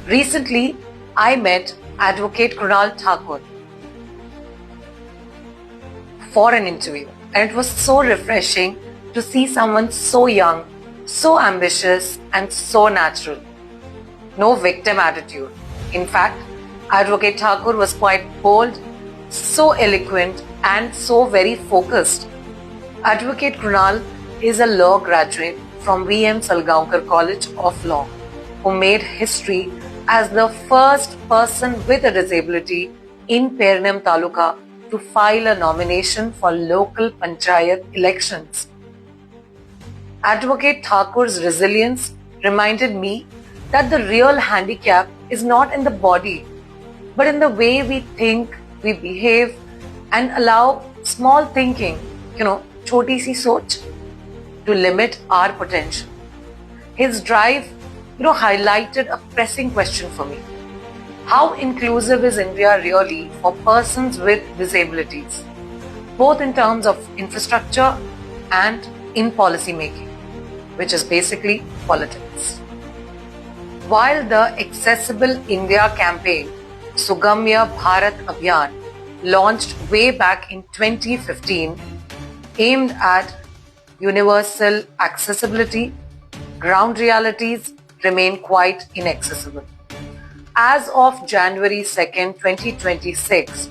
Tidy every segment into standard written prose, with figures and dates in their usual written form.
Recently, I met Advocate Krunal Thakur for an interview, and it was so refreshing to see someone so young, so ambitious, and so natural. No victim attitude. In fact, Advocate Thakur was quite bold, so eloquent, and so very focused. Advocate Krunal is a law graduate from V.M. Salgaonkar College of Law, who made history as the first person with a disability in Pernam Taluka to file a nomination for local panchayat elections. Advocate Thakur's resilience reminded me that the real handicap is not in the body, but in the way we think, we behave, and allow small thinking, choti si soch, to limit our potential. His drive, highlighted a pressing question for me. How inclusive is India really for persons with disabilities, both in terms of infrastructure and in policy making, which is basically politics. While the Accessible India campaign, Sugamya Bharat Abhiyan, launched way back in 2015, aimed at universal accessibility, ground realities remain quite inaccessible. As of January 2nd, 2026,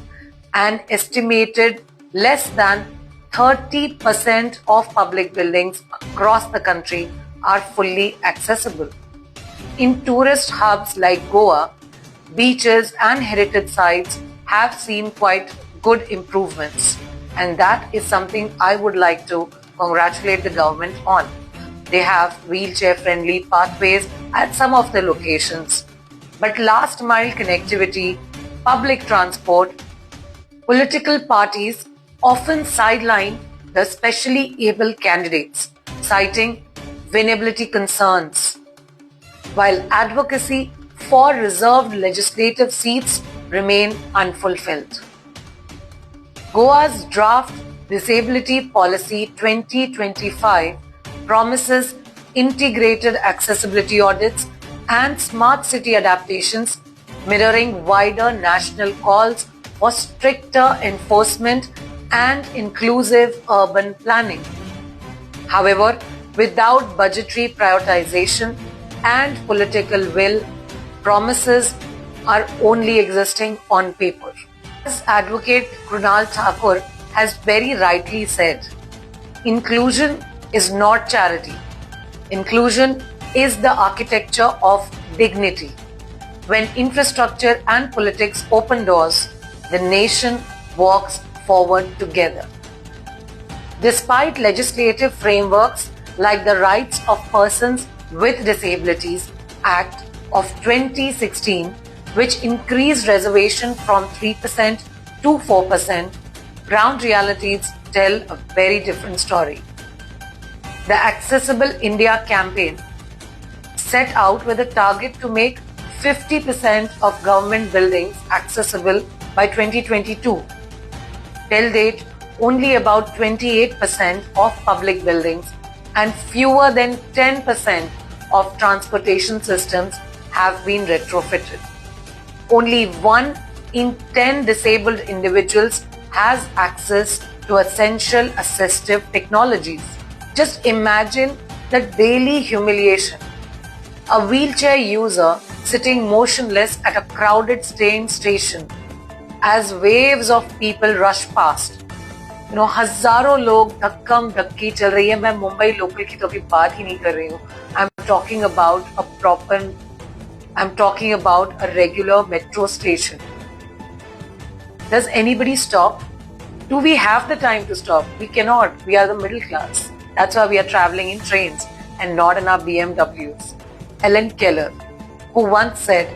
an estimated less than 30% of public buildings across the country are fully accessible. In tourist hubs like Goa, beaches and heritage sites have seen quite good improvements, and that is something I would like to congratulate the government on. They have wheelchair-friendly pathways at some of the locations, but last-mile connectivity, public transport, political parties often sideline the specially able candidates, citing winnability concerns, while advocacy for reserved legislative seats remain unfulfilled. Goa's draft Disability Policy 2025 promises integrated accessibility audits and smart city adaptations, mirroring wider national calls for stricter enforcement and inclusive urban planning. However, without budgetary prioritization and political will, promises are only existing on paper. As Advocate Krunal Thakur has very rightly said, inclusion is not charity. Inclusion is the architecture of dignity. When infrastructure and politics open doors, the nation walks forward together. Despite legislative frameworks like the Rights of Persons with Disabilities Act of 2016, which increased reservation from 3% to 4%, ground realities tell a very different story. The Accessible India campaign set out with a target to make 50% of government buildings accessible by 2022. Till date, only about 28% of public buildings and fewer than 10% of transportation systems have been retrofitted. Only 1 in 10 disabled individuals has access to essential assistive technologies. Just imagine the daily humiliation. A wheelchair user sitting motionless at a crowded train station as waves of people rush past. हजारों लोग धक्कम धक्की चल रही है. मैं Mumbai local की तो अभी बात ही नहीं कर रही हूँ. I'm talking about a regular metro station. Does anybody stop? Do we have the time to stop? We cannot. We are the middle class. That's why we are traveling in trains and not in our BMWs. Helen Keller, who once said,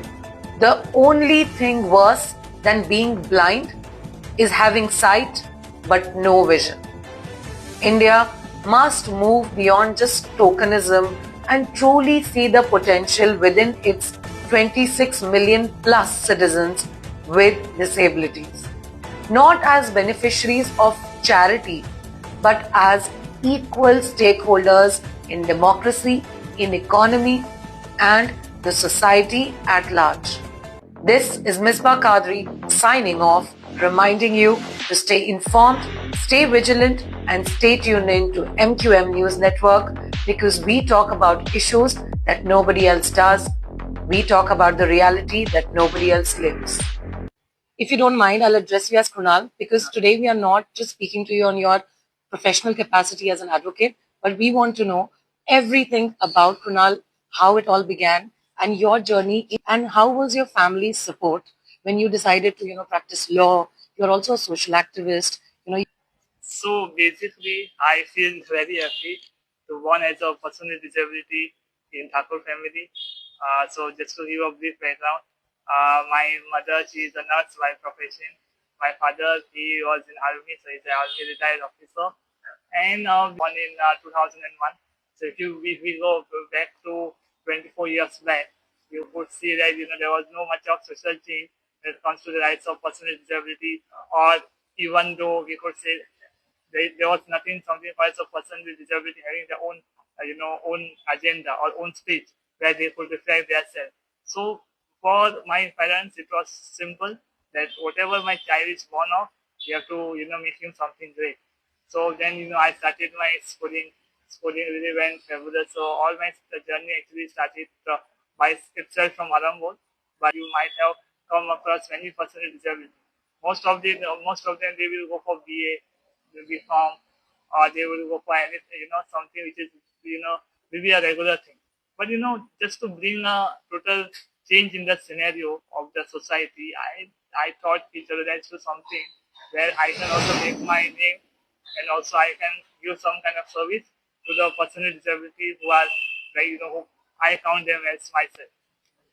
"The only thing worse than being blind is having sight but no vision." India must move beyond just tokenism and truly see the potential within its 26 million plus citizens with disabilities, not as beneficiaries of charity, but as equal stakeholders in democracy, in economy, and the society at large. This is Misbah Qadri signing off, reminding you to stay informed, stay vigilant, and stay tuned in to MQM News Network because we talk about issues that nobody else does. We talk about the reality that nobody else lives. If you don't mind, I'll address you as Krunal because today we are not just speaking to you on your professional capacity as an advocate, but we want to know everything about Krunal, how it all began, and your journey, and how was your family's support when you decided to, practice law. You're also a social activist. So basically, I feel very happy to born as a person with disability in Thakur family. So just to give a brief background, my mother, she is a nurse by profession. My father, he was in army, so he's an army retired officer. And born in 2001. So if we go back to 24 years back, you could see that there was no much of social change when it comes to the rights of person with disability, or even though we could say there was nothing something called a person with disability having their own own agenda or own speech where they could reflect themselves. So for my parents it was simple that whatever my child is born of, we have to make him something great. So then I started my schooling really went fabulous. So all my journey actually started by itself from Arambol, but you might have come across many person with disability. Most of them they will go for BA, will become, or they will go for anything, something which is, maybe a regular thing. But just to bring a total change in the scenario of the society, I thought let's do something where I can also make my name, and also I can give some kind of service to the person with disability who are like who I count them as myself.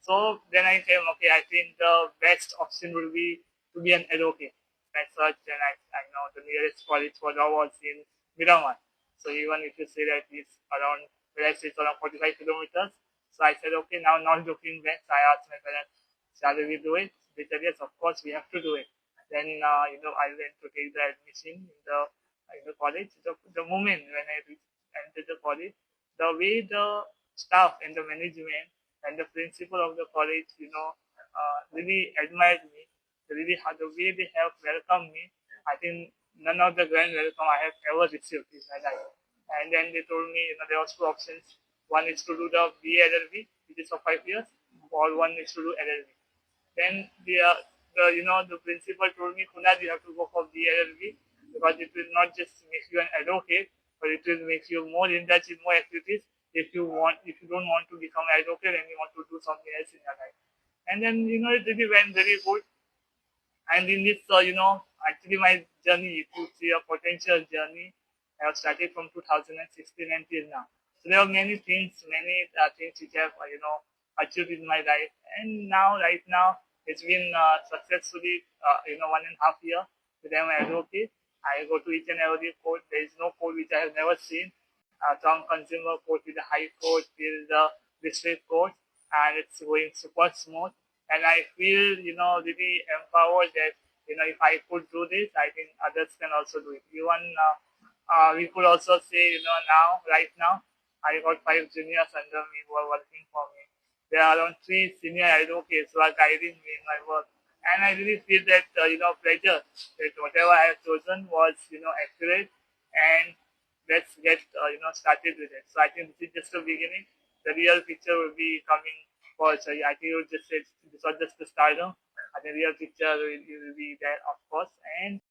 So then I came, okay, I think the best option would be to be an advocate. I searched and I know the nearest college for law was in Miramar. So even if you say that it's around, where I say it's around 45 kilometers. So I said, okay, now not looking back, so I asked my parents, shall we do it? They said, yes, of course, we have to do it. Then, I went to take the admission in the college. The moment when I entered the college, the way the staff and the management and the principal of the college, really admired me. Really, the way they have welcomed me, I think none of the grand welcome I have ever received in my life. And then they told me, there was two options. One is to do the BA LLB, which is for 5 years, or one is to do LLB. Then the principal told me, Kunal, you have to go for BLLB because it will not just make you an advocate, but it will make you more indulged in more activities if you don't want to become an advocate and you want to do something else in your life. And then, it really went very good. And in this, actually my journey, if you see a potential journey, I have started from 2016 until now. So there are many things which I have, achieved in my life. And now, right now, it's been successfully, 1.5 year with my advocate. I go to each and every court. There is no court which I have never seen. From consumer court to the high court till the district court, and it's going super smooth. And I feel, really empowered that, if I could do this, I think others can also do it. Even we could also say, right now, I got 5 juniors under me who are working for me. There are around 3 senior advocates who are guiding me in my work. And I really feel that, pleasure that whatever I have chosen was, accurate, and let's get, started with it. So I think this is just the beginning. The real picture will be coming forward. So I think you just said this was just the start. I think the real picture will be there, of course. And